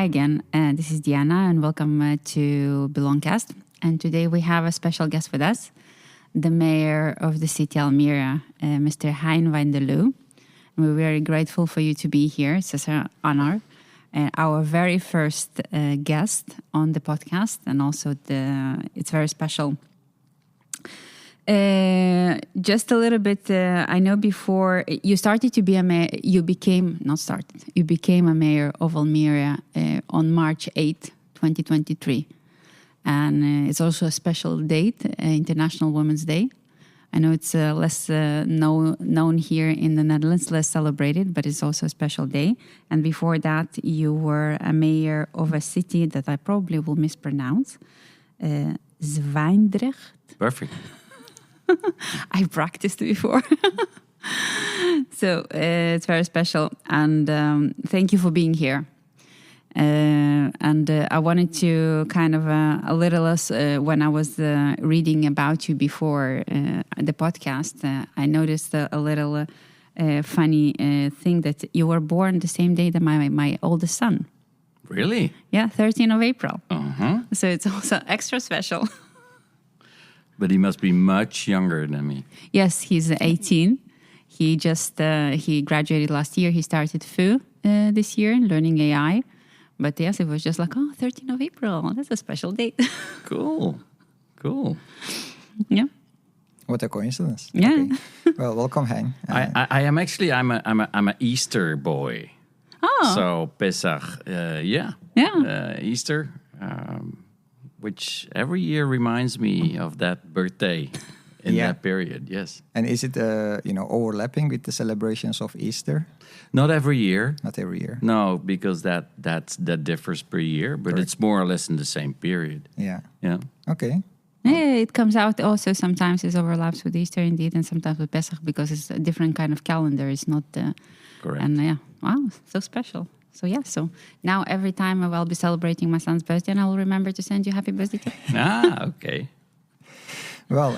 again. This is Diana, and welcome to Belongcast. And today we have a special guest with us, the mayor of the city Almere, Mr. Hein. We're very grateful for you to be here. It's an honor. Our very first guest on the podcast, and also it's very special. Just a little bit, I know before you started to be a mayor, you became a mayor of Almere on March 8th, 2023. And it's also a special date, International Women's Day. I know it's less known here in the Netherlands, less celebrated, but it's also a special day. And before that, you were a mayor of a city that I probably will mispronounce, Zwijndrecht. Perfect. I practiced before. So it's very special. And thank you for being here. And I wanted to kind of when I was reading about you before the podcast, I noticed a little funny thing that you were born the same day that my oldest son. Really? Yeah, 13th of April. Uh-huh. So it's also extra special. But he must be much younger than me. Yes, he's 18. He just he graduated last year. He started FU this year, learning AI. But yes, it was just like, 13th of April. That's a special date. Cool. Yeah. What a coincidence. Yeah. Okay. Well, welcome, Hein. I am actually I'm a Easter boy. Oh. So Pesach, Easter, which every year reminds me of that birthday in that period. Yes. And is it overlapping with the celebrations of Easter? Not every year. Not every year. No, because that differs per year, but It's more or less in the same period. Yeah. Yeah. Okay. Yeah, it comes out also sometimes it overlaps with Easter indeed, and sometimes with Pesach because it's a different kind of calendar. It's not correct. And wow, so special. So now every time I'll be celebrating my son's birthday, and I will remember to send you happy birthday. Okay. Well,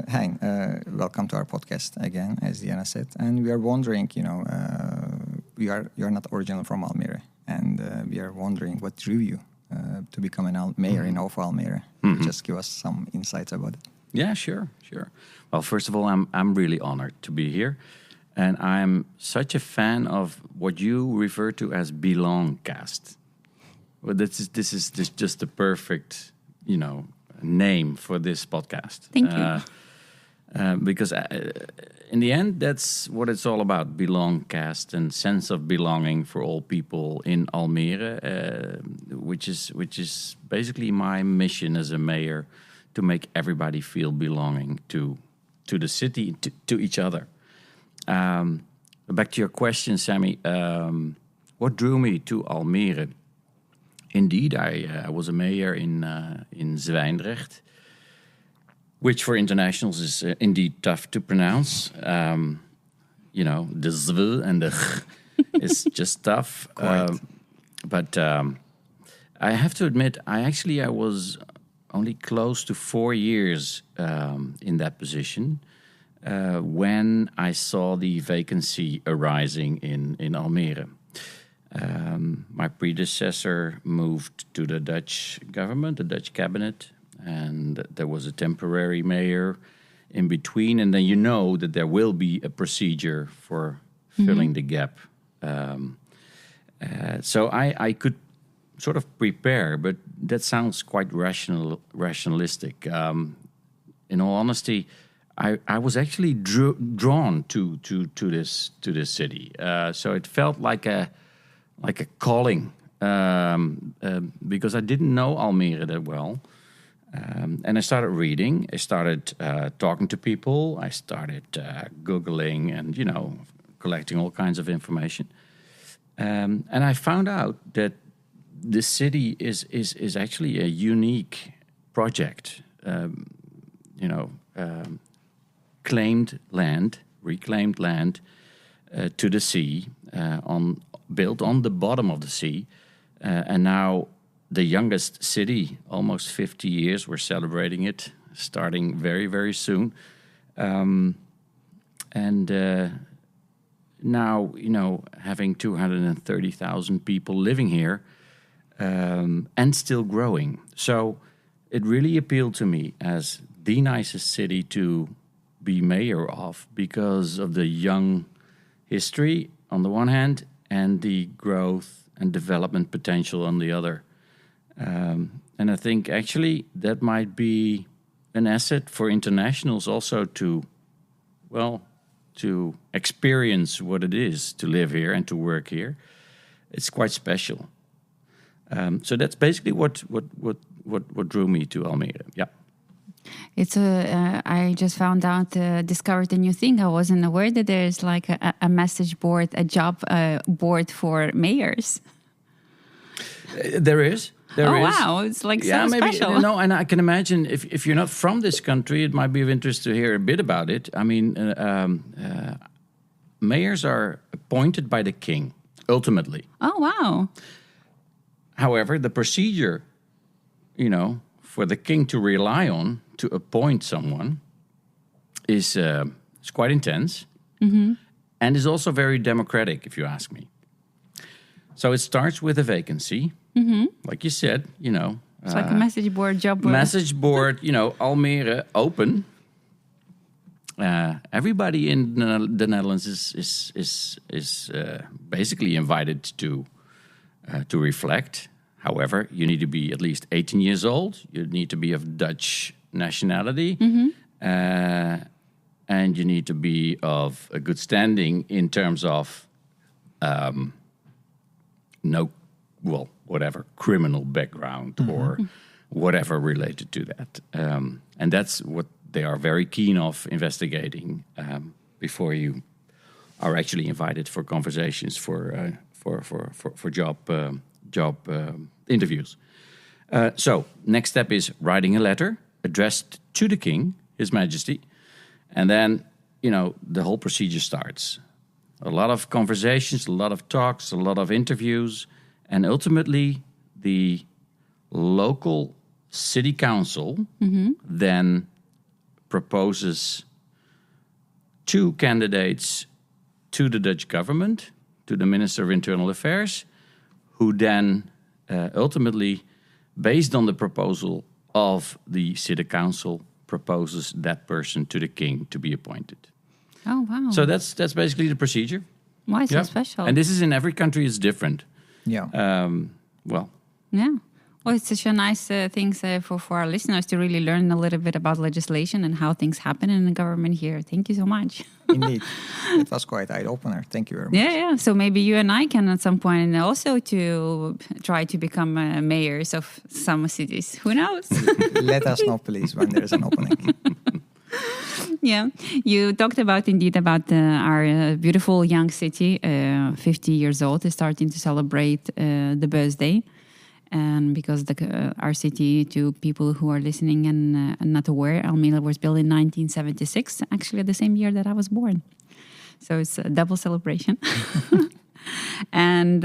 Hein, welcome to our podcast again, as Diana said. And we are wondering, you're not original from Almere, and we are wondering what drew you to become a mayor in Almere. Mm-hmm. Just give us some insights about it. Yeah, sure. Well, first of all, I'm really honored to be here. And I'm such a fan of what you refer to as Belongcast. Well, this is just the perfect, name for this podcast. Thank you. Because in the end, that's what it's all about, Belongcast and sense of belonging for all people in Almere, which is basically my mission as a mayor, to make everybody feel belonging to the city, to each other. Back to your question, Sammy, what drew me to Almere? Indeed, I was a mayor in Zwijndrecht, which for internationals is indeed tough to pronounce. The zw and the ch is just tough. But I have to admit, I was only close to 4 years in that position when I saw the vacancy arising in Almere. My predecessor moved to the Dutch government, the Dutch cabinet, and there was a temporary mayor in between. And then that there will be a procedure for filling the gap. So I could sort of prepare, but that sounds quite rationalistic. In all honesty, I was actually drawn to this city. So it felt like a calling, because I didn't know Almere that well. And I started reading. I started talking to people. I started Googling and, collecting all kinds of information. And I found out that this city is actually a unique project. Reclaimed land to the sea, built on the bottom of the sea, and now the youngest city, almost 50 years. We're celebrating it, starting very, very soon. Now, having 230,000 people living here, and still growing. So it really appealed to me as the nicest city to be mayor of because of the young history on the one hand and the growth and development potential on the other. And I think actually that might be an asset for internationals also to experience what it is to live here and to work here. It's quite special. So that's basically what drew me to Almere. Yeah. It's I just found out, discovered a new thing. I wasn't aware that there's like a message board, a job board for mayors. There is. There is. Wow, it's like so maybe, special. No, and I can imagine if you're not from this country, it might be of interest to hear a bit about it. I mean, mayors are appointed by the king, ultimately. Oh, wow. However, the procedure, for the king to rely on to appoint someone is quite intense and is also very democratic, if you ask me. So it starts with a vacancy. Like you said, It's like a message board, job board. Message board, Almere open. Everybody in the Netherlands is basically invited to reflect. However, you need to be at least 18 years old. You need to be of Dutch nationality. And you need to be of a good standing in terms of whatever criminal background or whatever related to that. And that's what they are very keen of investigating before you are actually invited for conversations for job interviews. So next step is writing a letter addressed to the king, His Majesty, and then the whole procedure starts. A lot of conversations, a lot of talks, a lot of interviews. And ultimately, the local city council then proposes 2 candidates to the Dutch government, to the Minister of Internal Affairs, who then ultimately, based on the proposal of the city council, proposes that person to the king to be appointed. Oh, wow. So that's basically the procedure. Why so special? And this is in every country is different. Yeah. Yeah. Well, it's such a nice thing for our listeners to really learn a little bit about legislation and how things happen in the government here. Thank you so much. Indeed. It was quite eye-opener. Thank you very much. Yeah. So maybe you and I can at some point also to try to become mayors of some cities. Who knows? Let us know, please, when there is an opening. Yeah, you talked about our beautiful young city, 50 years old, is starting to celebrate the birthday. And because our city, to people who are listening and not aware, Almere was built in 1976, actually the same year that I was born. So it's a double celebration. And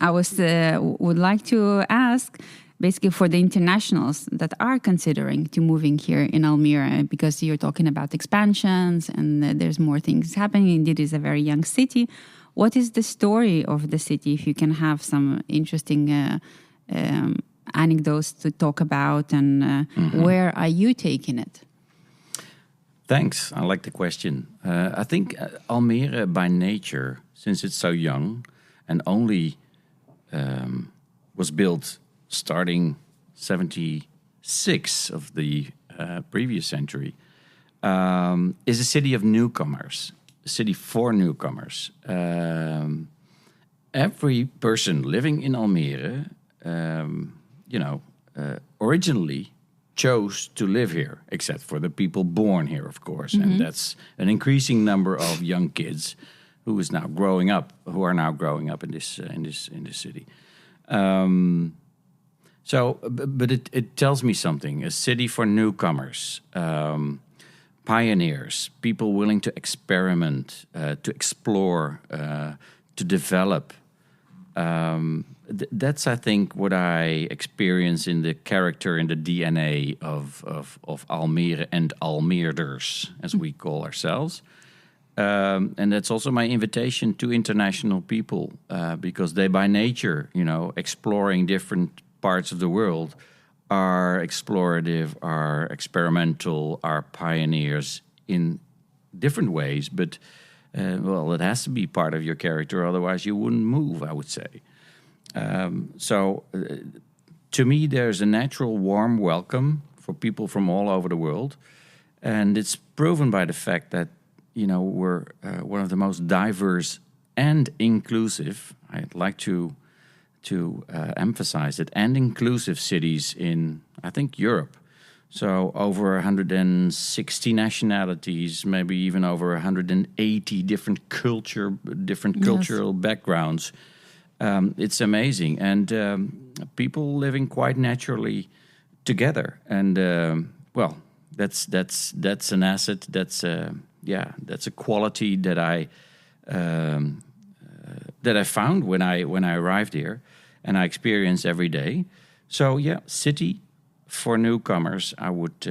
I would like to ask, basically for the internationals that are considering to moving here in Almere, because you're talking about expansions and there's more things happening. Indeed, it's a very young city. What is the story of the city? If you can have some interesting anecdotes to talk about, and where are you taking it? Thanks. I like the question. I think Almere by nature, since it's so young and only was built starting 76 of the previous century, is a city of newcomers, a city for newcomers. Every person living in Almere, originally chose to live here, except for the people born here, of course. And that's an increasing number of young kids who are now growing up in this city. But it tells me something. A city for newcomers, pioneers, people willing to experiment, to explore, to develop. That's, I think, what I experience in the character, in the DNA of Almere and Almeerders, as we call ourselves. And that's also my invitation to international people, because they, by nature, exploring different parts of the world, are explorative, are experimental, are pioneers in different ways. But, it has to be part of your character, otherwise you wouldn't move, I would say. To me, there's a natural warm welcome for people from all over the world. And it's proven by the fact that, we're one of the most diverse and inclusive, I'd like to emphasize it, and inclusive cities in, I think, Europe. So over 160 nationalities, maybe even over 180 different cultural backgrounds. It's amazing. And people living quite naturally together. And, that's an asset. That's a quality that I found when I arrived here, and I experience every day. So city for newcomers, I would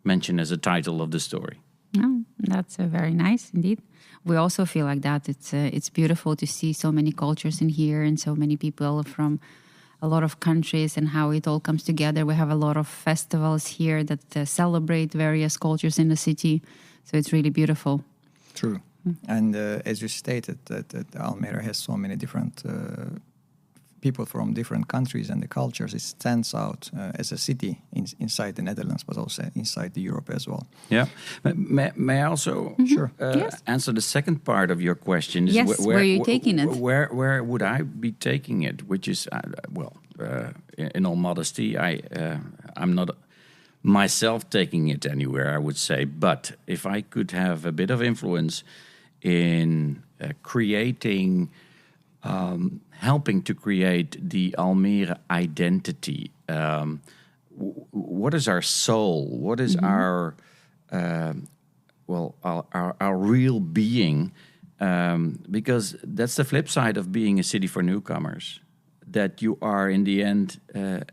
mention as a title of the story. Oh, that's very nice indeed. We also feel like that. It's beautiful to see so many cultures in here and so many people from a lot of countries and how it all comes together. We have a lot of festivals here that celebrate various cultures in the city. So it's really beautiful. True. And as you stated, that Almere has so many different people from different countries and the cultures. It stands out as a city inside the Netherlands, but also inside the Europe as well. Yeah. May I also answer the second part of your question? Yes, where are you taking it? Where would I be taking it? Which is, in all modesty, I'm not myself taking it anywhere, I would say. But if I could have a bit of influence in creating... helping to create the Almere identity. What is our soul? What is our real being? Because that's the flip side of being a city for newcomers. That you are in the end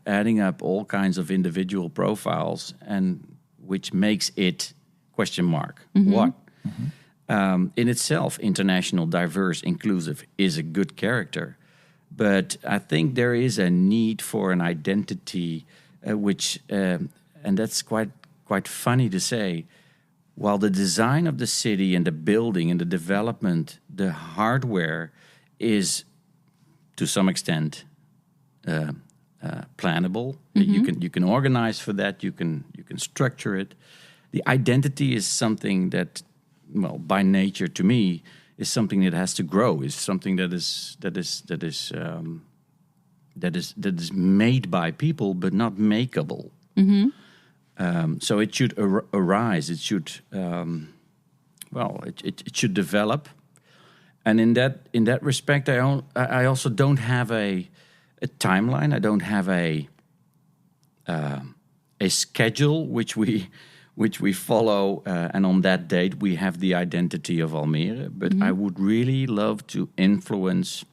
adding up all kinds of individual profiles, and which makes it ? What? Mm-hmm. In itself, international, diverse, inclusive is a good character. But I think there is a need for an identity and that's quite funny to say, while the design of the city and the building and the development, the hardware is to some extent plannable. Mm-hmm. You can organize for that, you can structure it. The identity is something that, by nature, to me, is something that has to grow. Is something that is made by people, but not makeable. Mm-hmm. So it should arise. It should, it should develop. And in that respect, I also don't have a timeline. I don't have a schedule which we follow, and on that date we have the identity of Almere. But I would really love to influence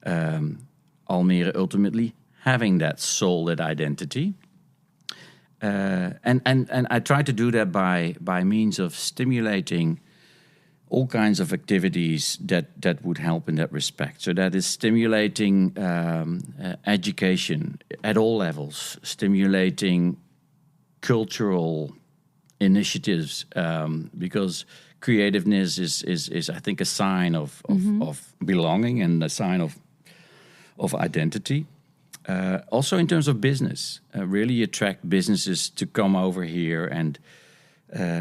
Almere ultimately having that soul, that identity. And I try to do that by means of stimulating all kinds of activities that would help in that respect. So that is stimulating education at all levels, stimulating cultural initiatives, because creativeness is I think a sign of belonging and a sign of identity. Also in terms of business, really attract businesses to come over here and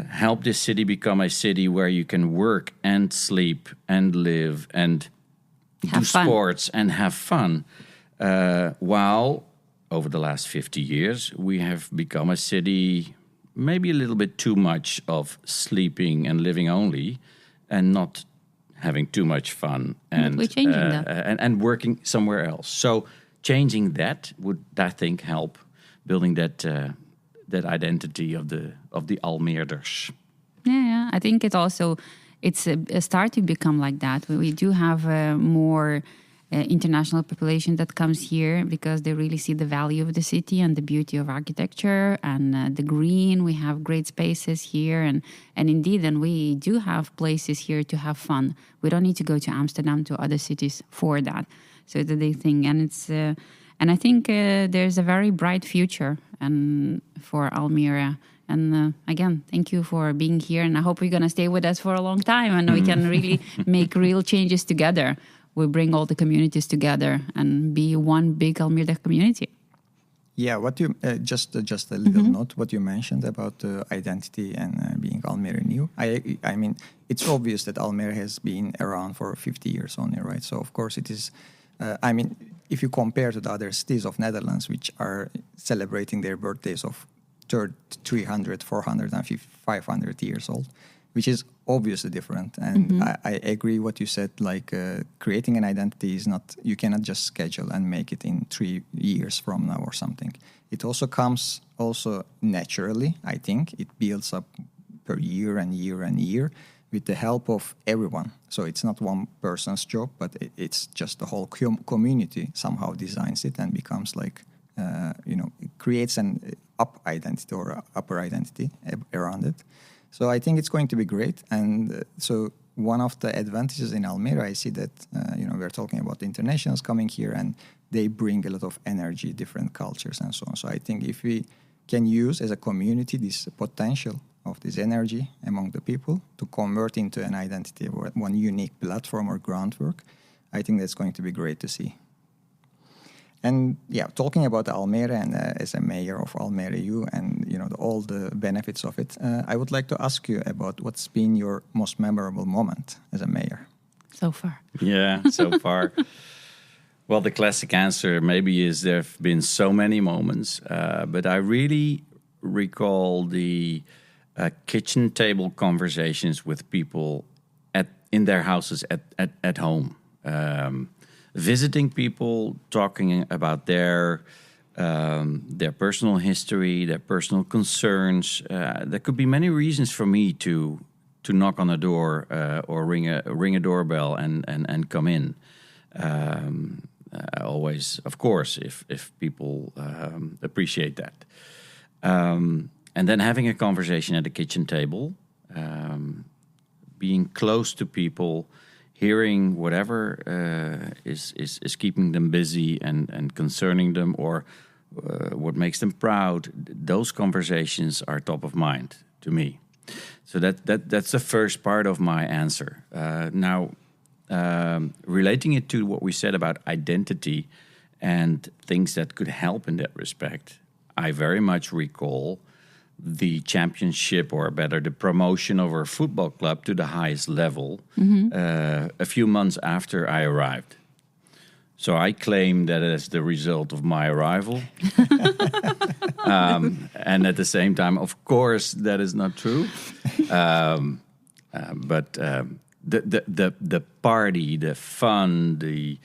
help this city become a city where you can work and sleep and live and do sports and have fun. While over the last 50 years, we have become a city maybe a little bit too much of sleeping and living only, and not having too much fun and we're changing that. And working somewhere else. So changing that would, I think, help building that identity of the Almeerders. Yeah, I think it's a start to become like that. We do have more international population that comes here because they really see the value of the city and the beauty of architecture and the green. We have great spaces here, and indeed, and we do have places here to have fun. We don't need to go to Amsterdam, to other cities for that. So that they think, and it's and I think there's a very bright future and for Almere. And again, thank you for being here, and I hope you're going to stay with us for a long time, and we can really make real changes together. We bring all the communities together and be one big Almere community. Yeah, what you just a little note what you mentioned about identity and being Almere new. I mean, it's obvious that Almere has been around for 50 years only, right? So of course it is. I mean, if you compare to the other cities of Netherlands, which are celebrating their birthdays of 300, 400, and 500 years old, which is obviously different. And I agree what you said, like creating an identity is not, you cannot just schedule and make it in 3 years from now or something. It also comes also naturally, I think. It builds up per year and year and year with the help of everyone. So it's not one person's job, but it's just the whole community somehow designs it and becomes like, it creates an up identity or upper identity around it. So I think it's going to be great. And so one of the advantages in Almere, I see that, we're talking about internationals coming here and they bring a lot of energy, different cultures and so on. So I think if we can use as a community this potential of this energy among the people to convert into an identity or one unique platform or groundwork, I think that's going to be great to see. And yeah, talking about Almere and as a mayor of Almere, and all the benefits of it, I would like to ask you about what's been your most memorable moment as a mayor. So far. Yeah, so far. Well, the classic answer maybe is there have been so many moments, but I really recall the kitchen table conversations with people in their houses at home. Visiting people, talking about their personal history, their personal concerns. There could be many reasons for me to knock on a door or ring a doorbell and come in. Always, of course, if people appreciate that. And then having a conversation at the kitchen table, being close to people, hearing whatever is keeping them busy and concerning them, or what makes them proud. Those conversations are top of mind to me. So that's the first part of my answer. Now, relating it to what we said about identity and things that could help in that respect, I very much recall the championship, or better, the promotion of our football club to the highest level a few months after I arrived. So I claim that as the result of my arrival. And at the same time, of course, that is not true. But the party, the fun, the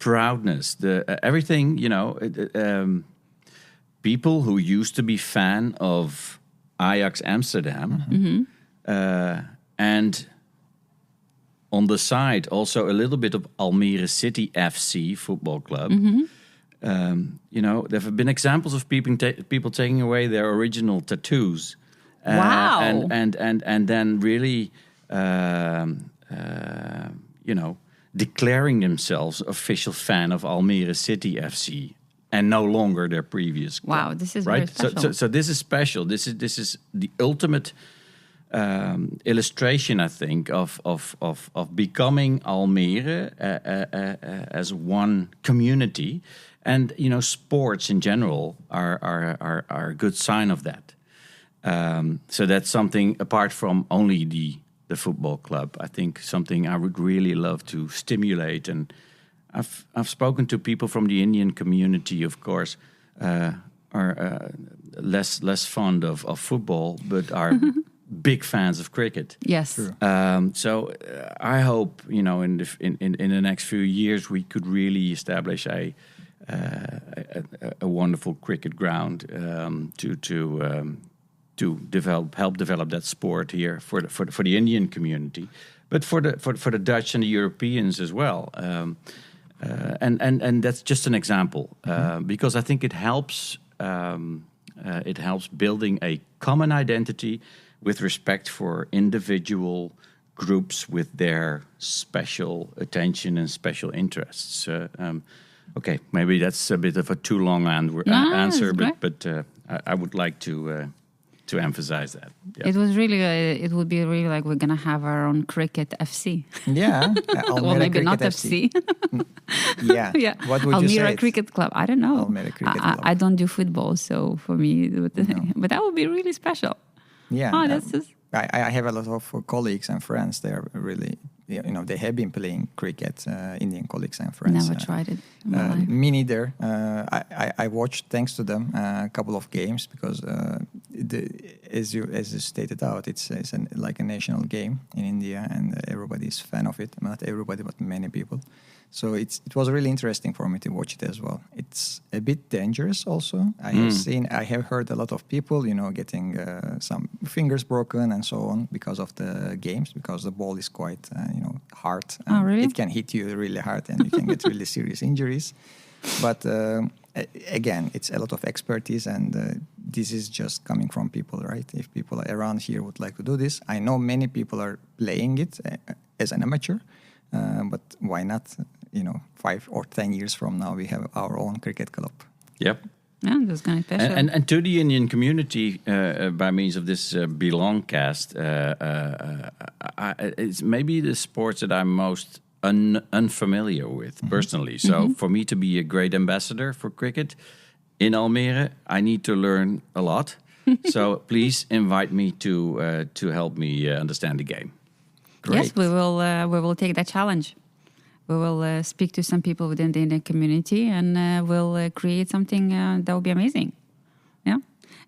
proudness, the everything, people who used to be fan of Ajax Amsterdam, and on the side also a little bit of Almere City FC football club. There have been examples of people taking away their original tattoos, wow, and then really, declaring themselves official fan of Almere City FC. And no longer their previous club. Wow, this is right. Very special. So this is special. This is the ultimate illustration, I think, of becoming Almere as one community, and sports in general are a good sign of that. So that's something apart from only the football club. I think something I would really love to stimulate. And I've spoken to people from the Indian community, of course, are less fond of football, but are big fans of cricket. Yes. So I hope in the next few years we could really establish a wonderful cricket ground to help develop that sport here for the Indian community. but for the Dutch and the Europeans as well. And that's just an example, because I think it helps building a common identity with respect for individual groups with their special attention and special interests. Okay, maybe that's a bit of a too long answer, but I would like to emphasize that. Yeah. It was really, it would be really like we're gonna have our own cricket FC. Yeah, Well, maybe not FC. Yeah. Yeah. What would you say? Almere Cricket Club. I don't know. Almere Cricket Club. I don't do football, so for me, but that would be really special. Yeah. Oh, that's just. I have a lot of colleagues and friends. They are really, they have been playing cricket. Indian colleagues and friends. Never tried it. In my life. Me neither. I watched, thanks to them, a couple of games because, as you stated out, it's like a national game in India, and everybody's fan of it. Not everybody, but many people. So it was really interesting for me to watch it as well. It's a bit dangerous also. I have heard a lot of people, getting some fingers broken and so on because of the games, because the ball is quite, hard. Oh, really? It can hit you really hard and you can get really serious injuries. But again, it's a lot of expertise, and this is just coming from people, right? If people around here would like to do this, I know many people are playing it as an amateur, but why not? 5 or 10 years from now, we have our own cricket club. Yep. Yeah, that's kind of special. And to the Indian community, by means of this Belong cast, it's maybe the sports that I'm most unfamiliar with personally. So for me to be a great ambassador for cricket in Almere, I need to learn a lot. So please invite me to help me understand the game. Great. Yes, we will take that challenge. We will speak to some people within the Indian community, and we'll create something that will be amazing. Yeah,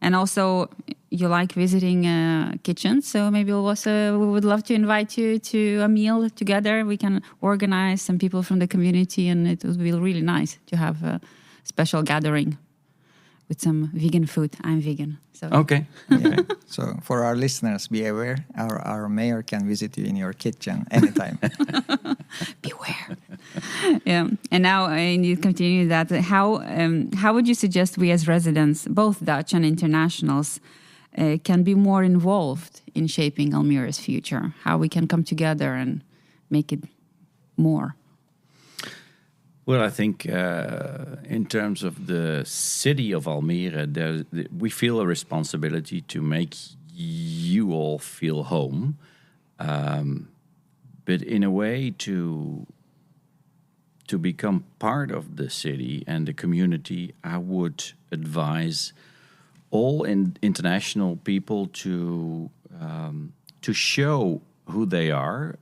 and also you like visiting kitchens, so maybe we would love to invite you to a meal together. We can organize some people from the community, and it would be really nice to have a special gathering with some vegan food. I'm vegan. So. Okay. Yeah. So for our listeners, be aware, our mayor can visit you in your kitchen anytime. Beware. Yeah. And now I need to continue that. How would you suggest we as residents, both Dutch and internationals, can be more involved in shaping Almere's future? How we can come together and make it more? Well, I think in terms of the city of Almere, we feel a responsibility to make you all feel home. But in a way to become part of the city and the community, I would advise all international people to show who they are,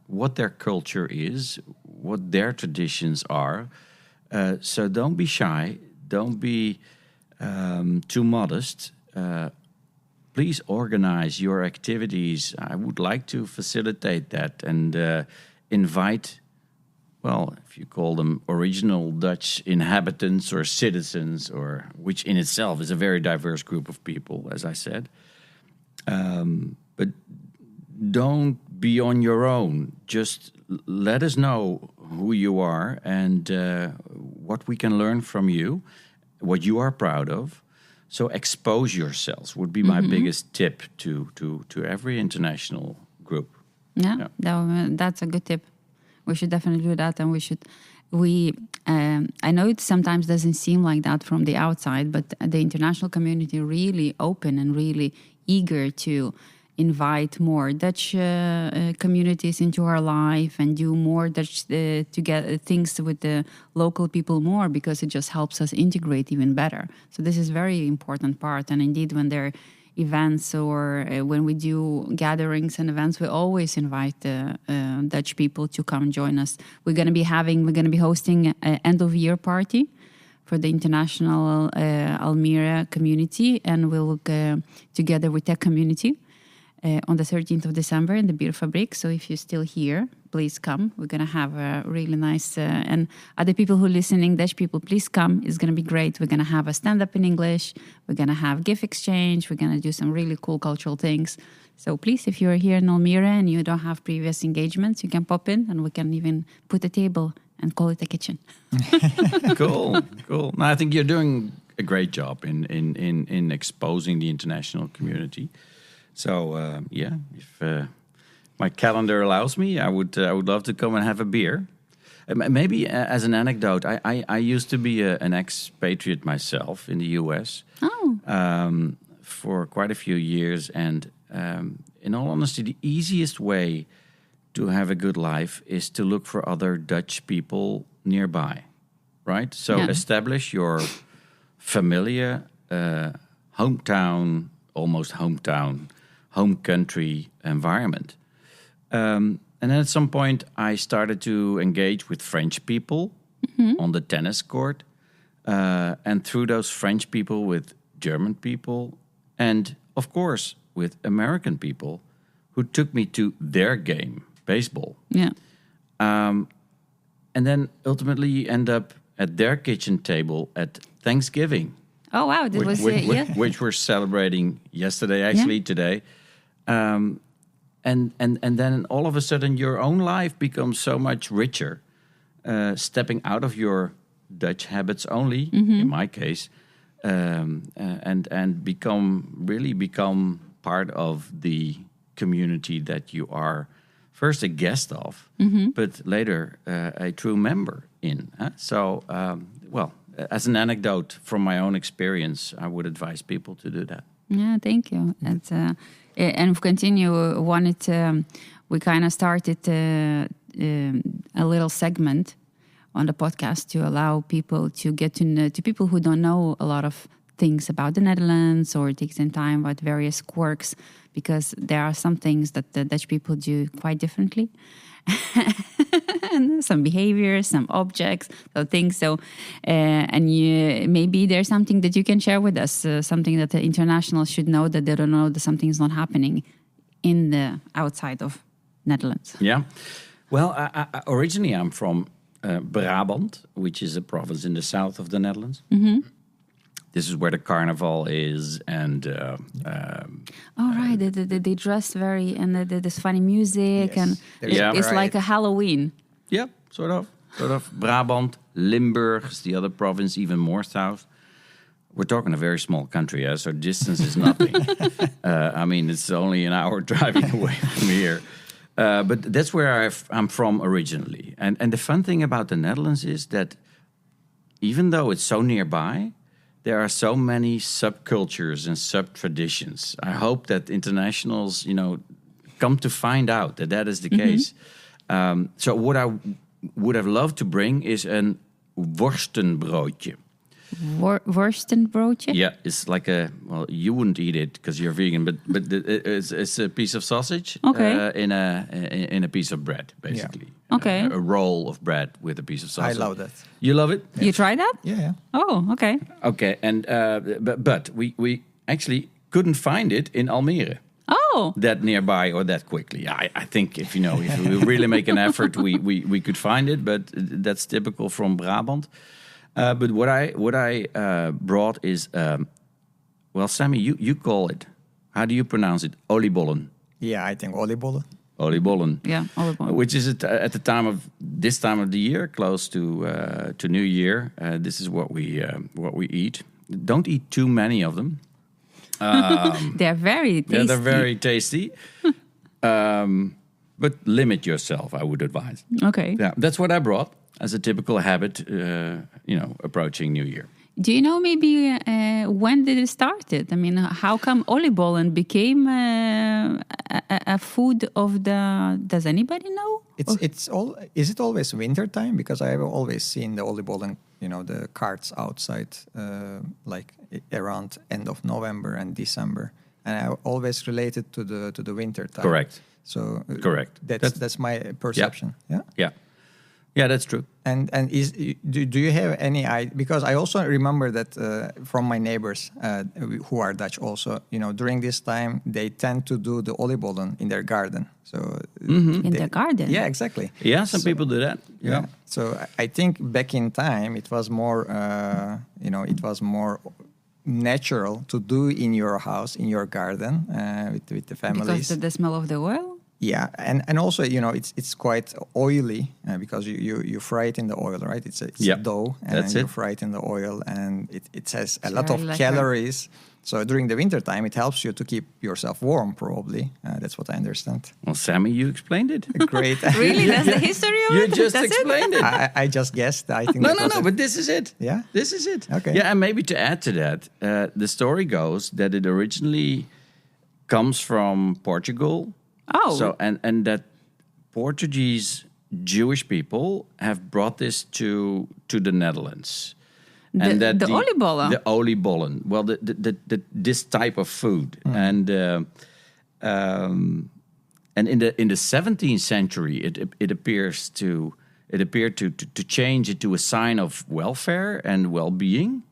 what their culture is, what their traditions are. So don't be shy, don't be too modest. Please organize your activities. I would like to facilitate that and invite, well, if you call them original Dutch inhabitants or citizens, or which in itself is a very diverse group of people, as I said. But don't be on your own. Just let us know who you are and what we can learn from you, what you are proud of. So expose yourselves would be my biggest tip to every international group. Yeah. That's a good tip. We should definitely do that, and I know it sometimes doesn't seem like that from the outside, but the international community really open and really eager to invite more Dutch communities into our life and do more Dutch to get things with the local people more, because it just helps us integrate even better. So this is a very important part. And indeed, when there are events or when we do gatherings and events, we always invite Dutch people to come join us. We're going to be hosting an end of year party for the international Almere community, and we'll together with that community on the 13th of December in the Beer Fabriek. So if you're still here, please come. We're going to have a really nice, and other people who listen English, people, please come. It's going to be great. We're going to have a stand-up in English. We're going to have gift exchange. We're going to do some really cool cultural things. So please, if you're here in Almere and you don't have previous engagements, you can pop in and we can even put a table and call it a kitchen. Cool. No, I think you're doing a great job in exposing the international community. So if my calendar allows me, I would love to come and have a beer. Maybe as an anecdote, I used to be an expatriate myself in the US for quite a few years, and in all honesty, the easiest way to have a good life is to look for other Dutch people nearby, right? So establish your familiar hometown, almost hometown, home country environment. And then at some point, I started to engage with French people on the tennis court. And through those French people, with German people, and of course, with American people who took me to their game, baseball. Yeah. And then ultimately you end up at their kitchen table at Thanksgiving. Oh, wow. That was which we're celebrating yesterday, actually, today. And then all of a sudden your own life becomes so much richer, stepping out of your Dutch habits only, in my case, and become part of the community that you are first a guest of, but later a true member in. So, as an anecdote from my own experience, I would advise people to do that. Yeah, thank you. And we continue. We kind of started a little segment on the podcast to allow people to get to know, to people who don't know a lot of things about the Netherlands or take some time about various quirks, because there are some things that the Dutch people do quite differently. And some behaviors, some objects, so things. So, maybe there's something that you can share with us, something that the internationals should know that they don't know that something's not happening in the outside of Netherlands. Yeah. Well, originally I'm from Brabant, which is a province in the south of the Netherlands. This is where the carnival is, and right, they dress very, and there's funny music, yes, and it's like a Halloween. Yeah, sort of. Brabant, Limburg is the other province, even more south. We're talking a very small country, so distance is nothing. It's only an hour driving away from here. But that's where I'm from originally. And the fun thing about the Netherlands is that even though it's so nearby, there are so many subcultures and sub-traditions. I hope that internationals, come to find out that is the case. So what I would have loved to bring is een worstenbroodje. Worstenbroodje? Yeah, it's like you wouldn't eat it because you're vegan, but it's a piece of sausage in a piece of bread, basically. Yeah. Okay. A roll of bread with a piece of sausage. I love that. You love it? You tried that? Yeah. Oh, okay. Okay, and but we actually couldn't find it in Almere. Oh, that nearby or that quickly. I think if we really make an effort, we could find it, but that's typical from Brabant. But what I brought is, Sammy, you call it. How do you pronounce it? Oliebollen. Yeah, I think oliebollen. Oliebollen. Yeah, oliebollen. Which is at the time of the year, close to New Year. This is what we eat. Don't eat too many of them. They're very tasty. Yeah, they're very tasty. But limit yourself, I would advise. Okay. Yeah, that's what I brought as a typical habit, approaching New Year. Do you know maybe when did it start? How come oliebollen became a food of the... Does anybody know? Is it always winter time? Because I have always seen the oliebollen, the carts outside, like around end of November and December, and I always related to the winter time. Correct. So correct. That's my perception. Yeah. Yeah, that's true. And do you have any idea? Because I also remember that from my neighbors who are Dutch also, during this time they tend to do the oliebollen in their garden. So in their garden. Yeah, exactly. Yeah, some people do that. Yeah. So I think back in time it was more, it was more natural to do in your house, in your garden, with the families. Because of the smell of the oil. Yeah, and also it's quite oily because you fry it in the oil, right? It's a dough, and then you fry it in the oil, and it has a lot of calories. So during the winter time, it helps you to keep yourself warm. Probably that's what I understand. Well, Sammy, you explained it. Great. Really, that's the history of it. You just explained it. I just guessed. I think. No. But this is it. Yeah, this is it. Okay. Yeah, and maybe to add to that, the story goes that it originally comes from Portugal. Oh. So and that Portuguese Jewish people have brought this to the Netherlands. And the oliebollen. The oliebollen. Well, this type of food. And in the 17th century it appeared to change it to a sign of welfare and well-being.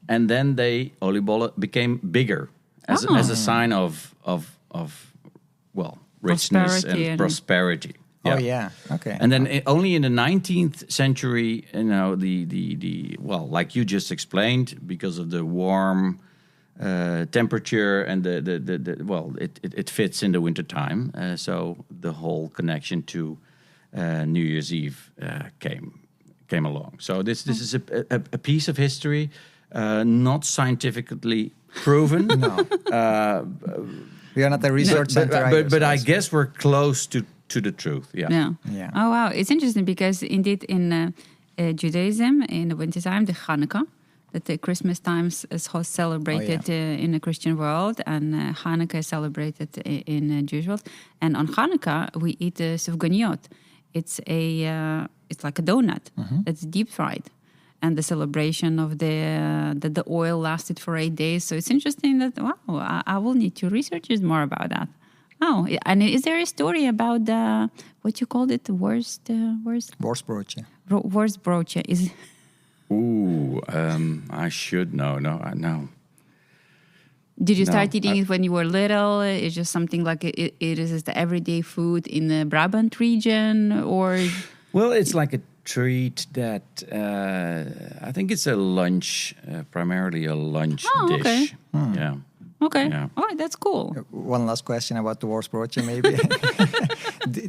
And then oliebollen became bigger as a sign of richness and prosperity. Yeah. Oh yeah, okay. And then only in the 19th century, like you just explained, because of the warm temperature and it fits in the wintertime. So the whole connection to New Year's Eve came along. So this is a piece of history, not scientifically proven. No. We are not a research center. But I guess we're close to the truth. Yeah. Oh, wow. It's interesting because indeed in Judaism, in the wintertime, the Hanukkah, that the Christmas times is celebrated in the Christian world, and Hanukkah is celebrated in the Jewish world. And on Hanukkah, we eat the sufganiyot. It's like a donut that's deep fried. And the celebration of the oil lasted for 8 days. So it's interesting that, I will need to research more about that. Oh, and is there a story about what you called it, the worst Worstbroodje. Worstbroodje is. Ooh, I should know. No. Did you start eating it when you were little? It's just something like it is the everyday food in the Brabant region, or? Well, it's like a treat that I think it's a lunch, primarily a lunch dish. Okay. Yeah. Okay. Yeah. Oh, that's cool. One last question about the worstbroodje, maybe.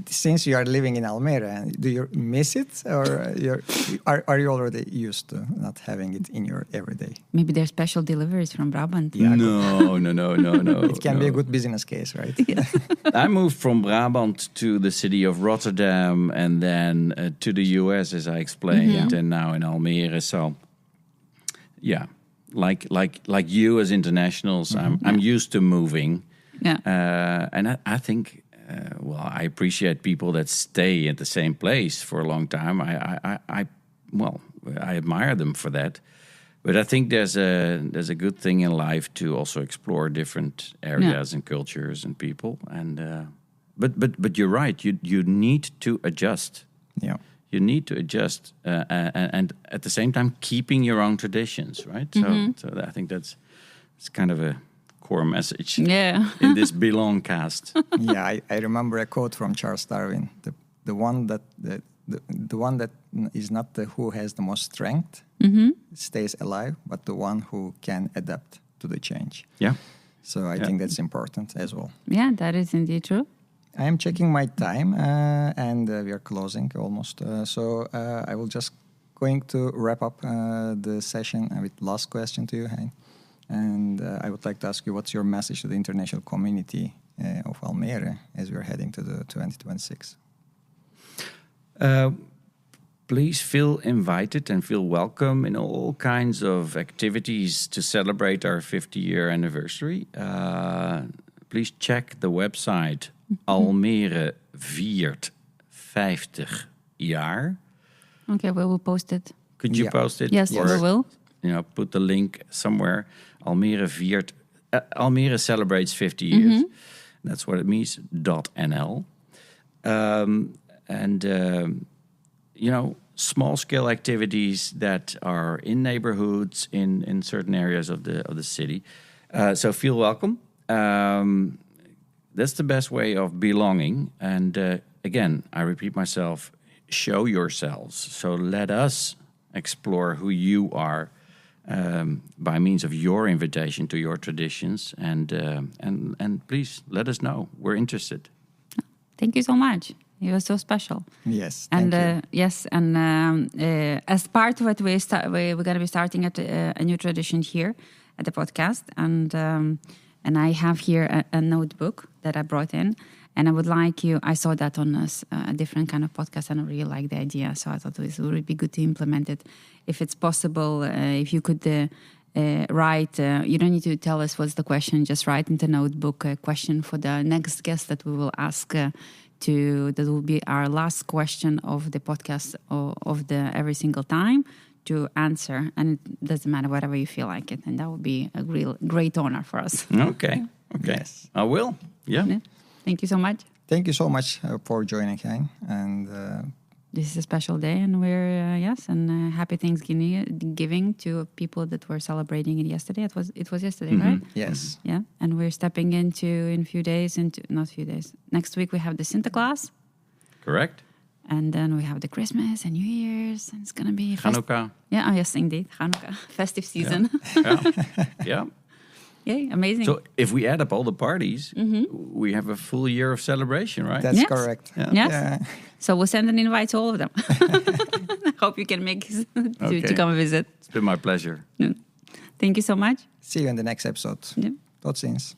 Since you are living in Almere, do you miss it, or are you already used to not having it in your everyday? Maybe there's special deliveries from Brabant. Yeah, no. It can be a good business case, right? I moved from Brabant to the city of Rotterdam, and then to the US, as I explained, and now in Almere. So, yeah. Like you as internationals, I'm used to moving, and I think, I appreciate people that stay at the same place for a long time. I admire them for that, but I think there's a good thing in life to also explore different areas and cultures and people. And but you're right. You need to adjust. Yeah. You need to adjust, and at the same time keeping your own traditions, right? So I think it's kind of a core message. Yeah. In this Belong cast. Yeah, I remember a quote from Charles Darwin: the one that is not the who has the most strength stays alive, but the one who can adapt to the change. Yeah. So I think that's important as well. Yeah, that is indeed true. I am checking my time, and we are closing almost. So I will just going to wrap up the session with last question to you, Hein. And I would like to ask you, what's your message to the international community of Almere as we are heading to the 2026? Please feel invited and feel welcome in all kinds of activities to celebrate our 50-year anniversary. Please check the website. Almere viert 50 jaar. Okay, we will post it. Could you post it? Yes, we will. Put the link somewhere. Almere celebrates 50 years. That's what it means. .nl. small-scale activities that are in neighborhoods, in certain areas of the city. So feel welcome. That's the best way of belonging. And again, I repeat myself, show yourselves. So let us explore who you are by means of your invitation to your traditions. And please let us know. We're interested. Thank you so much. It was so special. Yes, and thank you. yes, and as part of it, we're going to be starting a new tradition here at the podcast, and I have here a notebook that I brought in, and I would like you. I saw that on a different kind of podcast, and I really like the idea, so I thought it would be good to implement it, if it's possible. If you could write, you don't need to tell us what's the question. Just write in the notebook a question for the next guest that we will ask. That will be our last question of the podcast of the every single time to answer, and it doesn't matter, whatever you feel like it, and that would be a real great honor for us. Okay. Yes. I will. Yeah. Thank you so much. Thank you so much for joining, Hein. And this is a special day, and we're happy Thanksgiving to people that were celebrating it yesterday. It was yesterday, right? yes. Yeah, and we're stepping in few days, next week we have the Santa Claus. Correct. And then we have the Christmas and New Year's, and it's going to be... Hanukkah. Yeah, oh yes, indeed. Hanukkah. Festive season. Yeah. Yay, amazing. So if we add up all the parties, we have a full year of celebration, right? That's correct. Yeah. Yes. Yeah. So we'll send an invite to all of them. I hope you can make to come visit. It's been my pleasure. Thank you so much. See you in the next episode. Yeah. Tot ziens.